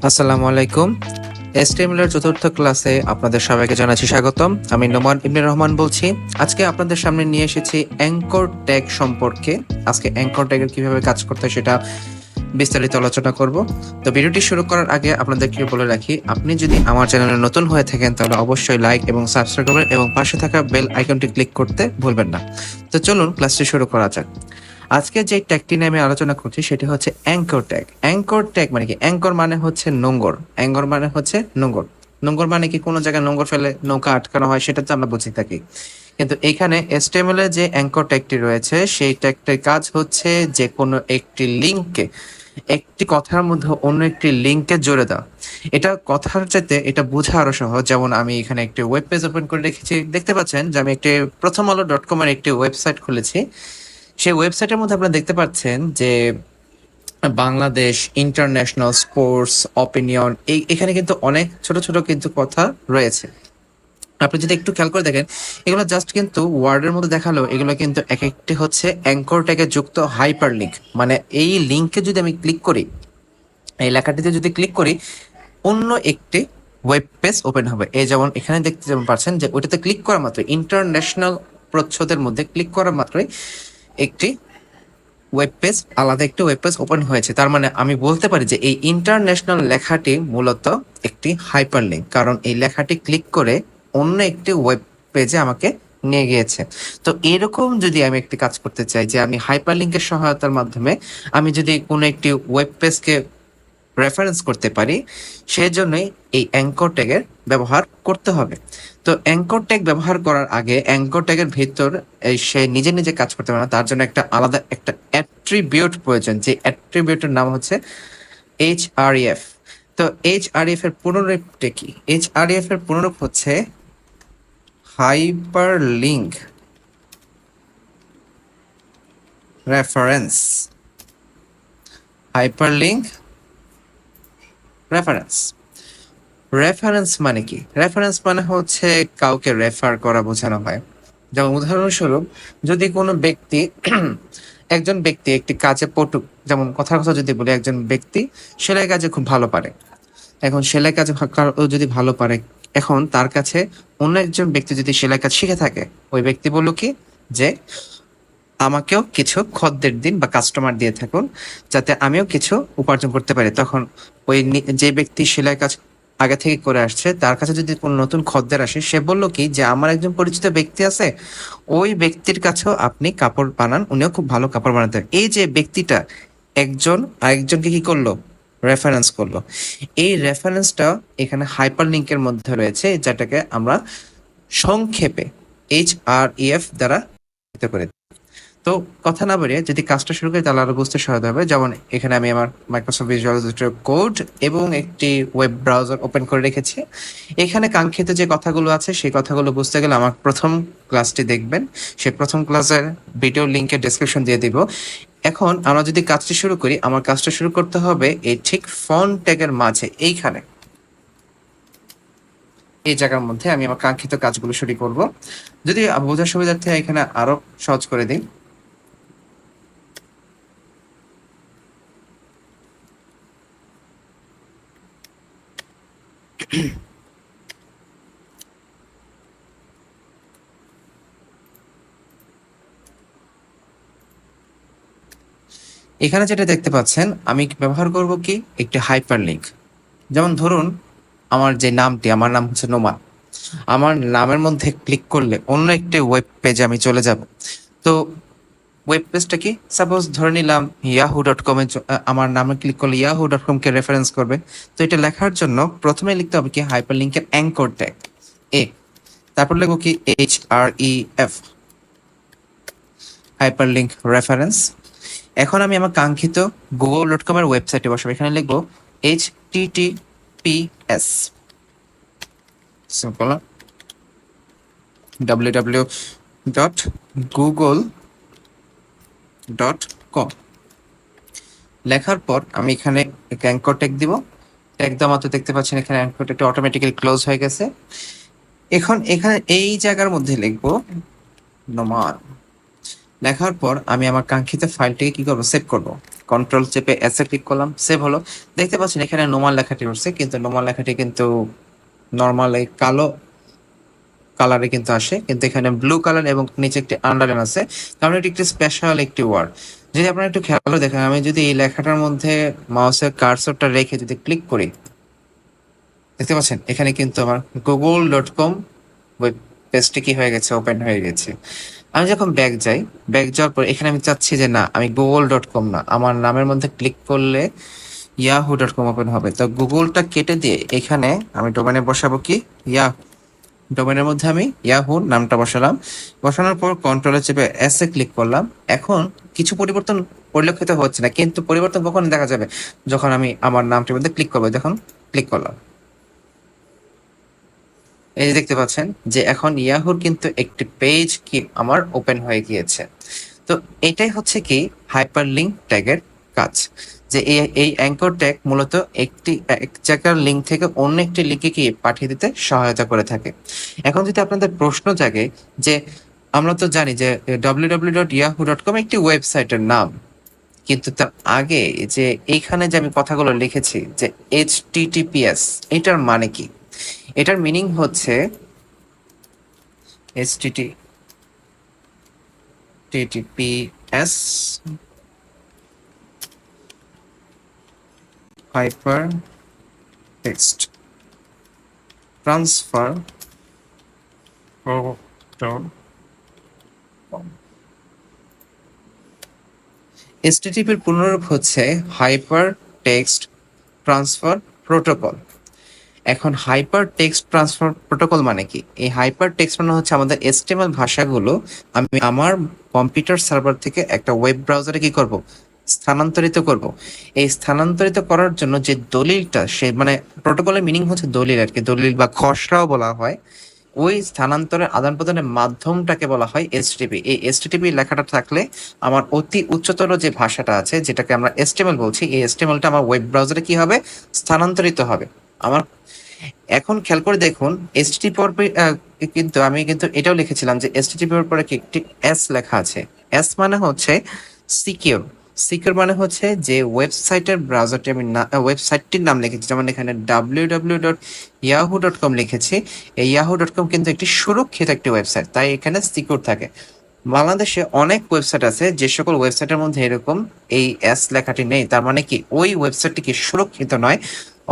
আসসালামু আলাইকুম। এসটিএমএল এর চতুর্থ ক্লাসে আপনাদের সবাইকে জানাচ্ছি স্বাগতম। আমি নোমান ইবনে রহমান বলছি। আজকে আপনাদের সামনে নিয়ে এসেছি অ্যাঙ্কর ট্যাগ সম্পর্কে। আজকে অ্যাঙ্কর ট্যাগের কিভাবে কাজ করতে হয় সেটা বিস্তারিত আলোচনা করব। তো ভিডিওটি শুরু করার আগে আপনাদেরকে বলে রাখি, আপনি যদি আমার চ্যানেলে নতুন হয়ে থাকেন তাহলে অবশ্যই লাইক এবং সাবস্ক্রাইব করবেন এবং পাশে থাকা বেল আইকনটি ক্লিক করতে ভুলবেন না। তো চলুন ক্লাসটি শুরু করা যাক। আজকে যে ট্যাগটি নিয়ে আমি আলোচনা করছি সেটি হচ্ছে অ্যাঙ্কর ট্যাগ। অ্যাঙ্কর ট্যাগ মানে কি? অ্যাঙ্কর মানে হচ্ছে নোঙর। অ্যাঙ্কর মানে হচ্ছে নোঙর। নোঙর মানে কি? কোনো জায়গায় নোঙর ফেলে নৌকা আটকানো হয়, সেটা তো আমরা বুঝে থাকি। কিন্তু এখানে HTML এর যে অ্যাঙ্কর ট্যাগটি রয়েছে সেই ট্যাগটির কাজ হচ্ছে যে কোনো একটি লিঙ্ককে, একটি কথার মধ্যে অন্য একটি লিঙ্কে জুড়ে দেওয়া। এটা কথার চাইতে এটা বোঝা আরো সহজ। যেমন আমি এখানে একটি ওয়েব পেজ ওপেন করে রেখেছি, দেখতে পাচ্ছেন যে আমি একটি প্রথমআলো.com এর একটি ওয়েবসাইট খুলেছি। সেই ওয়েবসাইটের মধ্যে আপনারা দেখতে পাচ্ছেন যে বাংলাদেশ, ইন্টারন্যাশনাল, স্পোর্টস, অপিনিয়ন, এখানে কিন্তু অনেক ছোট ছোট কিন্তু কথা রয়েছে। আপনি যদি একটু খেয়াল করে দেখেন, এগুলো জাস্ট কিন্তু ওয়ার্ডের মধ্যে দেখালেও এগুলো কিন্তু এক একটি হচ্ছে অ্যাঙ্কর ট্যাগে যুক্ত হাইপার লিঙ্ক। মানে এই লিঙ্কে যদি আমি ক্লিক করি, এই লেখাটিতে যদি ক্লিক করি, অন্য একটি ওয়েব পেজ ওপেন হবে। এই যেমন এখানে দেখতে যেমন পাচ্ছেন যে ওইটাতে ক্লিক করা মাত্রই, ইন্টারন্যাশনাল প্রচ্ছদের মধ্যে ক্লিক করা মাত্রই একটি ওয়েব পেজ, আলাদা একটি ওয়েব পেজ ওপেন হয়েছে। তার মানে আমি বলতে পারি যে এই ইন্টারন্যাশনাল লেখাটি মূলত একটি হাইপার লিঙ্ক, কারণ এই লেখাটি ক্লিক করে অন্য একটি ওয়েব পেজে আমাকে নিয়ে গিয়েছে। তো এরকম যদি আমি একটি কাজ করতে চাই যে আমি হাইপার লিঙ্কের সহায়তার মাধ্যমে আমি যদি কোনো একটি ওয়েব পেজকে রেফারেন্স করতে পারি, সেজন্যই এই অ্যাঙ্কর ট্যাগের ব্যবহার করতে হবে। তো অ্যাঙ্কর ট্যাগ ব্যবহার করার আগে অ্যাঙ্কর ট্যাগের ভিতর সে নিজে নিজে কাজ করতে পারে না, তার জন্য একটা আলাদা একটা অ্যাট্রিবিউট প্রয়োজন, যে অ্যাট্রিবিউটের নাম হচ্ছে HREF। তো HREF এর পুনরূপটা কি? HREF এর পুনরূপ হচ্ছে hyper link reference. Hyper link reference. Reference মানে কি? রেফারেন্স মানে হচ্ছে কাউকে রেফার করা বোঝানো হয়। যেমন উদাহরণস্বরূপ, যদি কোনো ব্যক্তি একজন ব্যক্তি একটি কাজে পটুক, যেমন কথার কথা যদি বলি, একজন ব্যক্তি সেলাই কাজে খুব ভালো পারে। এখন সেলাই কাজে ও যদি ভালো পারে, এখন তার কাছে অন্য একজন ব্যক্তি যদি সেলাই কাজ শিখে থাকে, ওই ব্যক্তি বলল কি যে আমাকেও কিছু খদ্দের দিন বা কাস্টমার দিয়ে থাকুন, যাতে আমিও কিছু উপার্জন করতে পারি। তখন ওই যে ব্যক্তি সেলাই কাজ আগে থেকে করে আসছে, তার কাছে যদি কোনো নতুন খদ্দের আসে, সে বলল কি যে আমার একজন পরিচিত ব্যক্তি আছে, ওই ব্যক্তির কাছেও আপনি কাপড় বানান, উনিও খুব ভালো কাপড় বানাতে পারেন। এই যে ব্যক্তিটা একজন আরেকজনকে কি করলো? রেফারেন্স করলো। এই রেফারেন্সটা এখানে হাইপার লিঙ্কের মধ্যে রয়েছে, যেটাকে আমরা সংক্ষেপে HREF দ্বারা করে। তো কথা না বাড়িয়ে যদি কাজটা শুরু করি তাহলে আরো বুঝতে সহায়তা হবে। যেমন এখানে আমি আমার মাইক্রোসফট ভিজুয়াল স্টুডিও কোড এবং একটি ওয়েব ব্রাউজার ওপেন করে রেখেছি। এখানে কাঙ্ক্ষিত যে কথাগুলো আছে সেই কথাগুলো বুঝতে গেলে আমার প্রথম ক্লাসটি দেখবেন। সেই প্রথম ক্লাসের ভিডিও লিঙ্কের ডেসক্রিপশন দিয়ে দিব। এখন আমরা যদি কাজটি শুরু করি, আমার কাজটা শুরু করতে হবে এই ঠিক ফন্ট ট্যাগের মাঝে, এইখানে এই জায়গার মধ্যে আমি আমার কাঙ্ক্ষিত কাজগুলো শুরু করব। যদি বোঝার সুবিধার্থে এখানে আরো সহজ করে দিই। এখানে যেটা দেখতে পাচ্ছেন, আমি ব্যবহার করব কি একটি হাইপার লিঙ্ক। যেমন ধরুন আমার যে নামটি, আমার নাম হচ্ছে নোমান। আমার নামের মধ্যে ক্লিক করলে অন্য একটি ওয়েব পেজে আমি চলে যাব। তো ওয়েব পেজটা কি? সাপোজ ধরে নিলাম yahoo.com এ আমার নামে ক্লিক করলে yahoo.com কে রেফারেন্স করবে। তো এটা লেখার জন্য প্রথমে লিখতে হবে কি হাইপার লিঙ্কের অ্যাঙ্কর ট্যাগ এ, তারপর লিখবো কি HREF, হাইপার লিঙ্ক রেফারেন্স। এখন আমি আমার কাঙ্ক্ষিত google.com এর ওয়েবসাইটে বসাবো। এখানে লিখবো HTTPS, সিম্পল, www.google.com। লেখার পর আমি এখানে অ্যাঙ্কর ট্যাগ দিব। ট্যাগ দেওয়া মাত্র দেখতে পাচ্ছেন এখানে অ্যাঙ্কর ট্যাগটা অটোমেটিক্যালি ক্লোজ হয়ে গেছে। এখন এখানে এই জায়গার মধ্যে লিখবো নোমান। লেখার পর আমি আমার কাঙ্ক্ষিত ফাইলটিকে কি করবো? সেভ করব। কন্ট্রোল চেপে এসে ক্লিক করলাম, সেভ হলো। দেখতে পাচ্ছেন এখানে নোমান লেখাটি উঠছে, কিন্তু নোমান লেখাটি কিন্তু নর্মাল এই কালো কালারে কিন্তু আসে, কিন্তু এখানে ব্লু কালার এবং নিচে একটি আন্ডারলাইন আছে, কারণ এটি একটি স্পেশাল একটি ওয়ার্ড। যদি আপনারা একটু খেয়াল করে দেখেন, আমি যদি এই লেখাটার মধ্যে মাউসের কার্সরটা রেখে যদি ক্লিক করি, দেখতে পাচ্ছেন এখানে কিন্তু আমার google.com ওয়েব পেজটি কি হয়ে গেছে, ওপেন হয়ে গেছে। আমি যখন ব্যাক যাই, ব্যাক যাওয়ার পর এখানে আমি চাচ্ছি যে না, আমি google.com না, আমার নামের মধ্যে ক্লিক করলে yahoo.com ওপেন হবে। তো গুগলটা কেটে দিয়ে এখানে আমি ডোমেনে বসাবো কি ইয়াহু। ডোমেনের মধ্যে আমি ইয়াহু নামটা বসালাম, বসানোর পর কন্ট্রোলে চেপে এস এ ক্লিক করলাম। এখন কিছু পরিবর্তন পরিলক্ষিত হচ্ছে না, কিন্তু পরিবর্তন কখন দেখা যাবে, যখন আমি আমার নামটির মধ্যে ক্লিক করবো। দেখুন ক্লিক করলাম, এই যে দেখতে পাচ্ছেন যে এখন ইয়াহুর কিন্তু একটি পেজ কি আমার ওপেন হয়ে গিয়েছে। তো এটাই হচ্ছে কি হাইপার লিঙ্ক ট্যাগের কাজ, যে এই অ্যাঙ্কর ট্যাগ মূলত একটি এক জায়গার লিঙ্ক থেকে অন্য একটি লিঙ্কে কি পাঠিয়ে দিতে সহায়তা করে থাকে। এখন যদি আপনাদের প্রশ্ন জাগে যে আমরা তো জানি যে www.yahoo.com একটি ওয়েবসাইটের নাম, কিন্তু তার আগে যে এইখানে যে আমি কথাগুলো লিখেছি যে HTTPS, এটার মানে কি? এটার মিনিং হচ্ছে HTTPS hyper text transfer protocol. HTTP-র পূর্ণরূপ হচ্ছে হাইপার টেক্সট ট্রান্সফার প্রোটোকল। এখন হাইপার টেক্সট ট্রান্সফার প্রোটোকল মানে কি? এই হাইপার টেক্সট মানে হচ্ছে আমাদের HTML ভাষাগুলো আমি আমার কম্পিউটার সার্ভার থেকে একটা ওয়েব ব্রাউজারে কি করব, স্থানান্তরিত করব। এই স্থানান্তরিত করার জন্য যে দলিলটা, সে মানে প্রোটোকলের মিনিং হচ্ছে দলিল আর কি, দলিল বা খসড়াও বলা হয়। ওই স্থানান্তরের আদান প্রদানের মাধ্যমটাকে বলা হয় HTTP। এই HTTP লেখাটা থাকলে আমার অতি উচ্চতর যে ভাষাটা আছে, যেটাকে আমরা HTML বলছি, এই HTMLটা আমার ওয়েব ব্রাউজারে কি হবে, স্থানান্তরিত হবে। আমার এখন খেয়াল করে দেখুন HTTP পর কিন্তু আমি কিন্তু এটাও লিখেছিলাম যে HTTP এর পরে কি একটি S লেখা আছে। S মানে হচ্ছে সিকিউর। সিকিউর মানে হচ্ছে যে ওয়েবসাইটের ব্রাউজারটি আমি ওয়েবসাইটটির নাম লিখেছি, যেমন এখানে www.yahoo.com লিখেছি। এই yahoo.com কিন্তু একটি সুরক্ষিত একটি ওয়েবসাইট, তাই এখানে সিকিউর থাকে। বাংলাদেশে অনেক ওয়েবসাইট আছে, যে সকল ওয়েবসাইটের মধ্যে এরকম এই এস লেখাটি নেই, তার মানে কি ওই ওয়েবসাইটটি কি সুরক্ষিত নয়,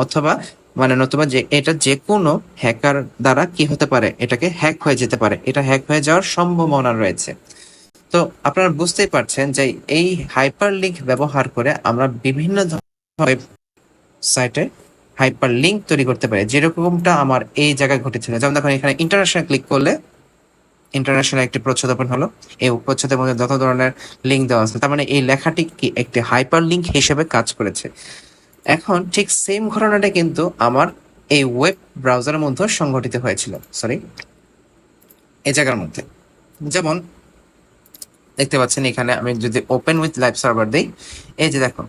অথবা মানে নতুবা যে এটা যে কোনো হ্যাকার দ্বারা কি হতে পারে, এটাকে হ্যাক হয়ে যেতে পারে, এটা হ্যাক হয়ে যাওয়ার সম্ভাবনা রয়েছে। তো আপনারা বুঝতেই পারছেন যে এই হাইপার লিঙ্ক ব্যবহার করে আমরা বিভিন্ন ওয়েবসাইটে হাইপার লিঙ্ক তৈরি করতে পারি, যেরকমটা আমার এই জায়গায় ঘটেছিল। যেমন দেখুন এখানে ইন্টারন্যাশনাল ক্লিক করলে ইন্টারন্যাশনাল একটি প্রচ্ছদ ওপেন হলো, এই প্রচ্ছদের মধ্যে যত ধরনের লিঙ্ক দেওয়া আছে, তার মানে এই লেখাটি কি একটি হাইপার লিঙ্ক হিসেবে কাজ করেছে। এখন ঠিক সেম ঘটনাটা কিন্তু আমার এই ওয়েব ব্রাউজারের মধ্যে সংঘটিত হয়েছিল, সরি এই জায়গার মধ্যে। যেমন দেখতে পাচ্ছেন এখানে আমি যদি ওপেন উইথ লাইভ সার্ভার দিই, এই যে দেখো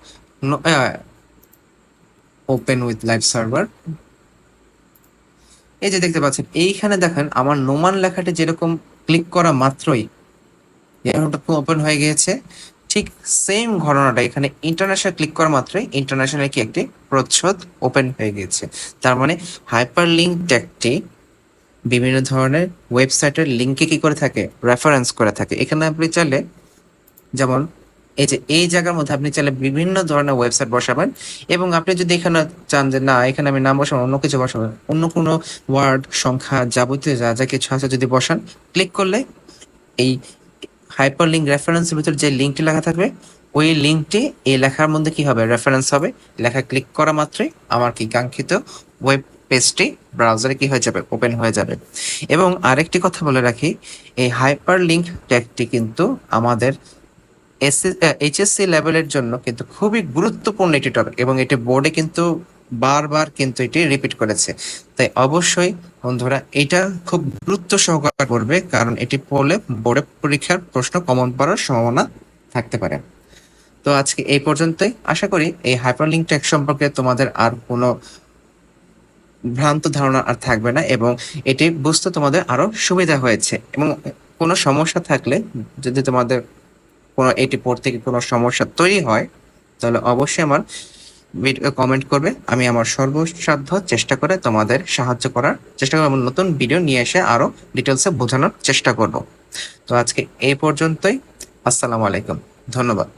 ওপেন উইথ লাইভ সার্ভার, এই যে দেখতে পাচ্ছেন এইখানে দেখেন আমার নোমান লেখাটি যেরকম ক্লিক করা মাত্রই ওপেন হয়ে গিয়েছে, ঠিক সেম ঘটনাটা এখানে ইন্টারন্যাশনাল ক্লিক করা মাত্রই ইন্টারন্যাশনাল কি একটি প্রচ্ছদ ওপেন হয়ে গিয়েছে। তার মানে হাইপার লিঙ্ক ট্যাগটি বিভিন্ন ধরনের ওয়েবসাইটের লিঙ্কে কি করে থাকে, রেফারেন্স করে থাকে। এখানে আপনি চাইলে যেমন এই যে এই জায়গার মধ্যে আপনি চাইলে বিভিন্ন ধরনের ওয়েবসাইট বসাবেন, এবং আপনি যদি এখানে চান যে না এখানে আমি নাম বসাবো, অন্য কিছু বসাবেন, অন্য কোনো ওয়ার্ড সংখ্যা যাবতীয় যা যা কিছু আছে যদি বসান, ক্লিক করলে এই হাইপার লিঙ্ক রেফারেন্সের ভিতর যে লিঙ্কটি লেখা থাকবে, ওই লিঙ্কটি এই লেখার মধ্যে কি হবে, রেফারেন্স হবে। লেখা ক্লিক করা মাত্রই আমার কি কাঙ্ক্ষিত ওয়েব পেজটি ব্রাউজারে কি হয়ে যাবে, ওপেন হয়ে যাবে। এবং আরেকটি কথা বলে রাখি, এই হাইপার লিঙ্ক ট্যাগটি কিন্তু আমাদের এইচএসসি লেভেলের জন্য কিন্তু খুবই গুরুত্বপূর্ণ একটি টপিক, এবং এটি বোর্ডে কিন্তু বারবার কিন্তু এটি রিপিট করেছে। তাই অবশ্যই বন্ধুরা এটা খুব গুরুত্ব সহকারে পড়বে, কারণ এটি পড়লে বোর্ডে পরীক্ষার প্রশ্ন কমন পড়ার সম্ভাবনা থাকতে পারে। তো আজকে এই পর্যন্তই। আশা করি এই হাইপারলিঙ্ক ট্যাগ সম্পর্কে তোমাদের আর কোনো ভ্রান্ত ধারণা আর থাকবে না, এবং এটি বুঝতে তোমাদের আরো সুবিধা হয়েছে। এবং কোনো সমস্যা থাকলে, যদি তোমাদের কোনো এটি পড়তে গিয়ে কোনো সমস্যা তৈরি হয়, তাহলে অবশ্যই আমার ভিডিও কমেন্ট করবে। আমি আমার সর্বসাধ্য চেষ্টা করে তোমাদের সাহায্য করার চেষ্টা করব, নতুন ভিডিও নিয়ে এসে আরো ডিটেলসে বোঝানোর চেষ্টা করব। তো আজকে এই পর্যন্তই। আসসালামু আলাইকুম, ধন্যবাদ।